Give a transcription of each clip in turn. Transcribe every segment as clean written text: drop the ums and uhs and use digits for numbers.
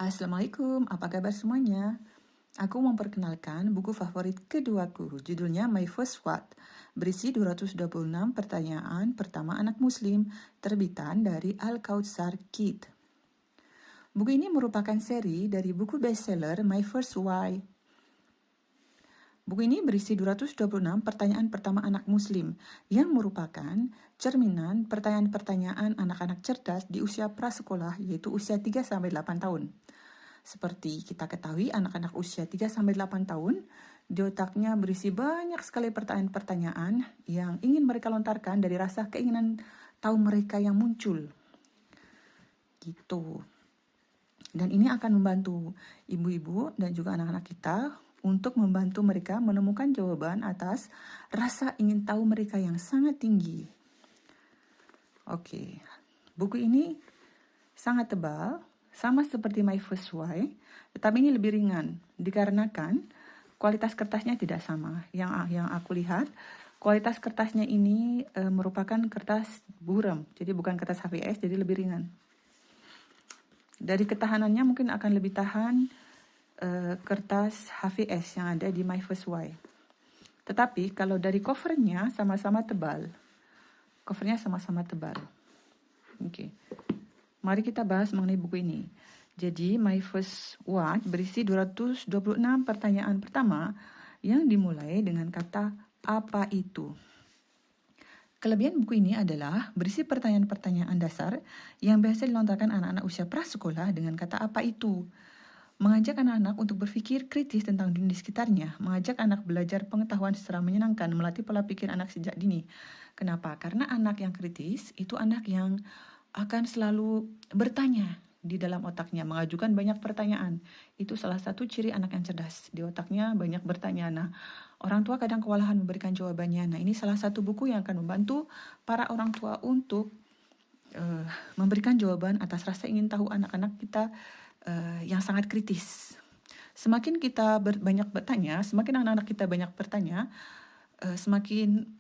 Assalamualaikum, apa kabar semuanya? Aku memperkenalkan buku favorit keduaku, judulnya My First What, berisi 226 pertanyaan pertama anak muslim, terbitan dari Al-Kautsar Kid. Buku ini merupakan seri dari buku bestseller My First Why. Buku ini berisi 226 pertanyaan pertama anak muslim, yang merupakan cerminan pertanyaan-pertanyaan anak-anak cerdas di usia prasekolah, yaitu usia 3-8 tahun. Seperti kita ketahui, anak-anak usia 3-8 tahun, di otaknya berisi banyak sekali pertanyaan-pertanyaan yang ingin mereka lontarkan dari rasa keinginan tahu mereka yang muncul. Gitu. Dan ini akan membantu ibu-ibu dan juga anak-anak kita untuk membantu mereka menemukan jawaban atas rasa ingin tahu mereka yang sangat tinggi. Oke, buku ini sangat tebal, sama seperti My First Why, tetapi ini lebih ringan dikarenakan kualitas kertasnya tidak sama. Yang aku lihat, kualitas kertasnya ini merupakan kertas buram, jadi bukan kertas HVS, jadi lebih ringan. Dari ketahanannya mungkin akan lebih tahan kertas HVS yang ada di My First Why. Tetapi kalau dari covernya sama-sama tebal. Covernya sama-sama tebal. Oke. Mari kita bahas mengenai buku ini. Jadi, My First What berisi 226 pertanyaan pertama yang dimulai dengan kata apa itu. Kelebihan buku ini adalah berisi pertanyaan-pertanyaan dasar yang biasa dilontarkan anak-anak usia prasekolah dengan kata apa itu. Mengajak anak-anak untuk berpikir kritis tentang dunia di sekitarnya, mengajak anak belajar pengetahuan secara menyenangkan, melatih pola pikir anak sejak dini. Kenapa? Karena anak yang kritis itu anak yang akan selalu bertanya di dalam otaknya, mengajukan banyak pertanyaan. Itu salah satu ciri anak yang cerdas. Di otaknya banyak bertanya. Nah, orang tua kadang kewalahan memberikan jawabannya. Nah, ini salah satu buku yang akan membantu para orang tua untuk memberikan jawaban atas rasa ingin tahu anak-anak kita yang sangat kritis. Semakin kita banyak bertanya, semakin anak-anak kita banyak bertanya, semakin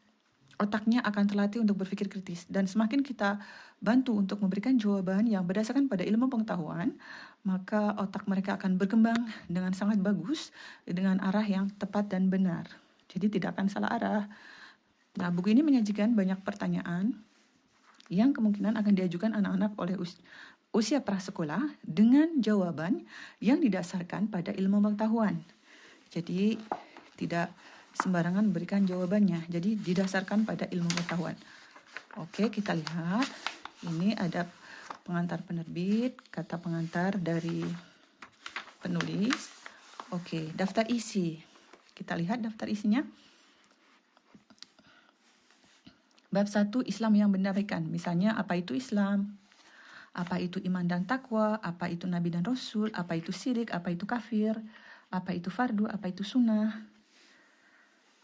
otaknya akan terlatih untuk berpikir kritis. Dan semakin kita bantu untuk memberikan jawaban yang berdasarkan pada ilmu pengetahuan, maka otak mereka akan berkembang dengan sangat bagus, dengan arah yang tepat dan benar. Jadi tidak akan salah arah. Nah, buku ini menyajikan banyak pertanyaan yang kemungkinan akan diajukan anak-anak oleh usia prasekolah dengan jawaban yang didasarkan pada ilmu pengetahuan. Jadi tidak sembarangan memberikan jawabannya. Jadi didasarkan pada ilmu pengetahuan. Oke, kita lihat. Ini ada pengantar penerbit, kata pengantar dari penulis. Oke, daftar isi. Kita lihat daftar isinya. Bab 1, Islam yang berdamaikan. Misalnya, apa itu Islam? Apa itu iman dan takwa, apa itu nabi dan rasul, apa itu syirik, apa itu kafir, apa itu fardu, apa itu sunnah,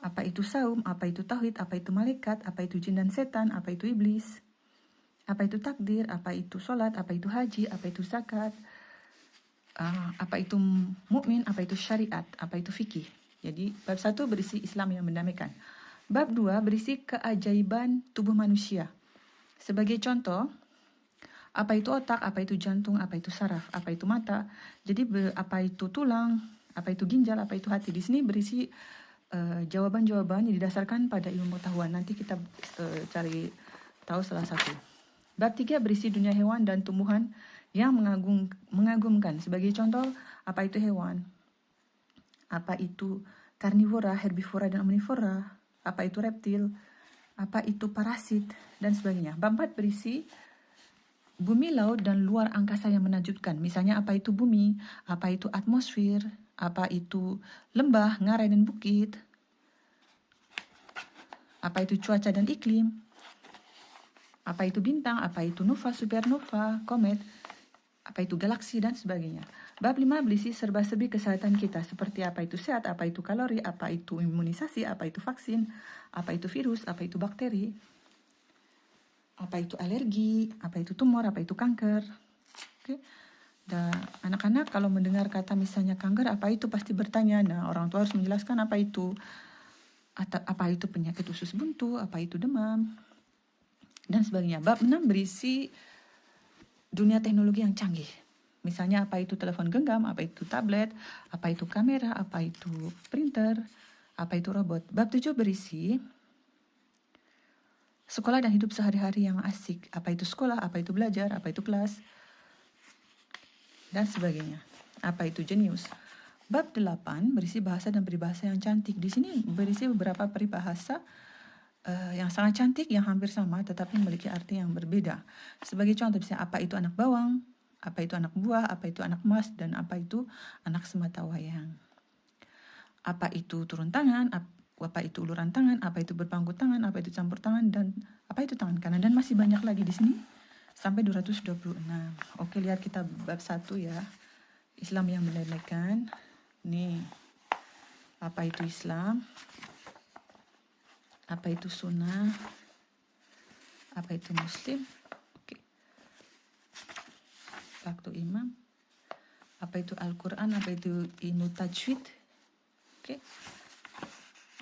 apa itu saum, apa itu tauhid, apa itu malaikat, apa itu jin dan setan, apa itu iblis, apa itu takdir, apa itu sholat, apa itu haji, apa itu zakat, apa itu mukmin, apa itu syariat, apa itu fikih. Jadi bab 1 berisi Islam yang mendamaikan. Bab 2 berisi keajaiban tubuh manusia. Sebagai contoh, apa itu otak, apa itu jantung, apa itu saraf, apa itu mata. Jadi apa itu tulang, apa itu ginjal, apa itu hati. Di sini berisi jawaban-jawaban yang didasarkan pada ilmu pengetahuan. Nanti kita cari tahu salah satu. Bab 3 berisi dunia hewan dan tumbuhan yang mengagumkan. Sebagai contoh, apa itu hewan? Apa itu karnivora, herbivora, dan omnivora? Apa itu reptil? Apa itu parasit? Dan sebagainya. Bab 4 berisi bumi, laut, dan luar angkasa yang menakjubkan. Misalnya apa itu bumi, apa itu atmosfer, apa itu lembah, ngarai, dan bukit, apa itu cuaca dan iklim, apa itu bintang, apa itu nova, supernova, komet, apa itu galaksi, dan sebagainya. Bab 5 berisi serba-serbi kesehatan kita, seperti apa itu sehat, apa itu kalori, apa itu imunisasi, apa itu vaksin, apa itu virus, apa itu bakteri, apa itu alergi, apa itu tumor, apa itu kanker. Oke. Dan anak-anak kalau mendengar kata misalnya kanker, apa itu pasti bertanya. Nah, orang tua harus menjelaskan apa itu penyakit usus buntu, apa itu demam, dan sebagainya. Bab 6 berisi dunia teknologi yang canggih. Misalnya apa itu telepon genggam, apa itu tablet, apa itu kamera, apa itu printer, apa itu robot. Bab 7 berisi sekolah dan hidup sehari-hari yang asik. Apa itu sekolah, apa itu belajar, apa itu kelas, dan sebagainya. Apa itu jenius. Bab 8 berisi bahasa dan peribahasa yang cantik. Di sini berisi beberapa peribahasa yang sangat cantik, yang hampir sama, tetapi memiliki arti yang berbeda. Sebagai contoh, misalnya apa itu anak bawang, apa itu anak buah, apa itu anak emas, dan apa itu anak sematawayang. Apa itu turun tangan, apa itu uluran tangan, apa itu berpangku tangan, apa itu campur tangan, dan apa itu tangan kanan, dan masih banyak lagi di sini sampai 226. Oke, lihat kita bab 1 ya. Islam yang menilaikan. Nih, apa itu Islam? Apa itu sunnah? Apa itu muslim? Oke. Waktu imam. Apa itu Al-Quran? Apa itu ilmu tajwid? Oke.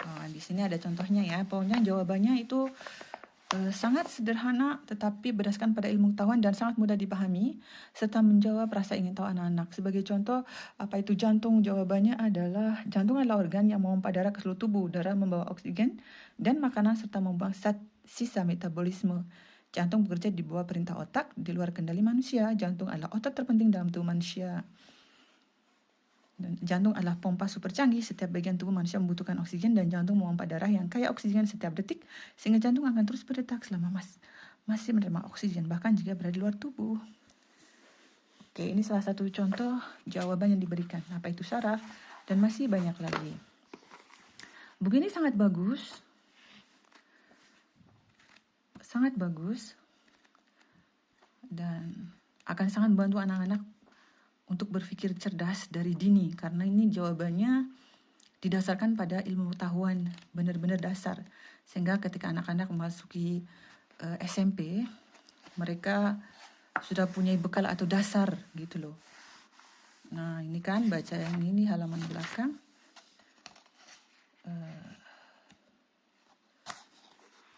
Oh, di sini ada contohnya ya. Pokoknya jawabannya itu sangat sederhana, tetapi berdasarkan pada ilmu pengetahuan dan sangat mudah dipahami, serta menjawab rasa ingin tahu anak-anak. Sebagai contoh, apa itu jantung? Jawabannya adalah, jantung adalah organ yang memompa darah ke seluruh tubuh. Darah membawa oksigen dan makanan serta membuang sisa metabolisme. Jantung bekerja di bawah perintah otak, di luar kendali manusia. Jantung adalah otot terpenting dalam tubuh manusia. Dan jantung adalah pompa super canggih. Setiap bagian tubuh manusia membutuhkan oksigen dan jantung memompa darah yang kaya oksigen setiap detik, sehingga jantung akan terus berdetak selama masih menerima oksigen, bahkan jika berada di luar tubuh. Oke, ini salah satu contoh jawaban yang diberikan. Apa itu saraf? Dan masih banyak lagi. Buku ini sangat bagus. Sangat bagus. Dan akan sangat membantu anak-anak untuk berpikir cerdas dari dini, karena ini jawabannya didasarkan pada ilmu pengetahuan benar-benar dasar, sehingga ketika anak-anak memasuki SMP, mereka sudah punya bekal atau dasar gitu loh. Nah, ini kan baca yang ini halaman belakang.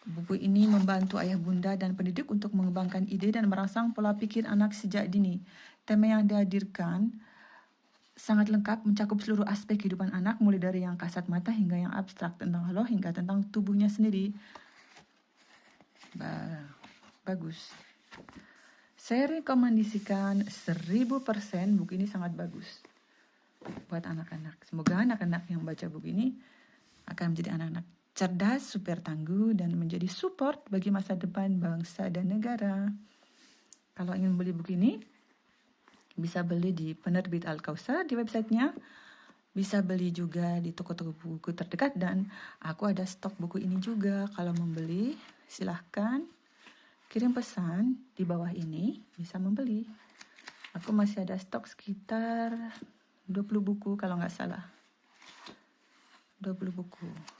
Buku ini membantu ayah bunda dan pendidik untuk mengembangkan ide dan merangsang pola pikir anak sejak dini. Tema yang dihadirkan sangat lengkap, mencakup seluruh aspek kehidupan anak, mulai dari yang kasat mata hingga yang abstrak tentang Allah hingga tentang tubuhnya sendiri. Bagus. Saya rekomendasikan 1000% buku ini sangat bagus buat anak-anak. Semoga anak-anak yang baca buku ini akan menjadi anak-anak cerdas, super tangguh, dan menjadi support bagi masa depan bangsa dan negara. Kalau ingin membeli buku ini, bisa beli di penerbit Al-Kausar di websitenya. Bisa beli juga di toko-toko buku terdekat, dan aku ada stok buku ini juga. Kalau membeli, silahkan kirim pesan di bawah ini, bisa membeli. Aku masih ada stok sekitar 20 buku kalau nggak salah. 20 buku.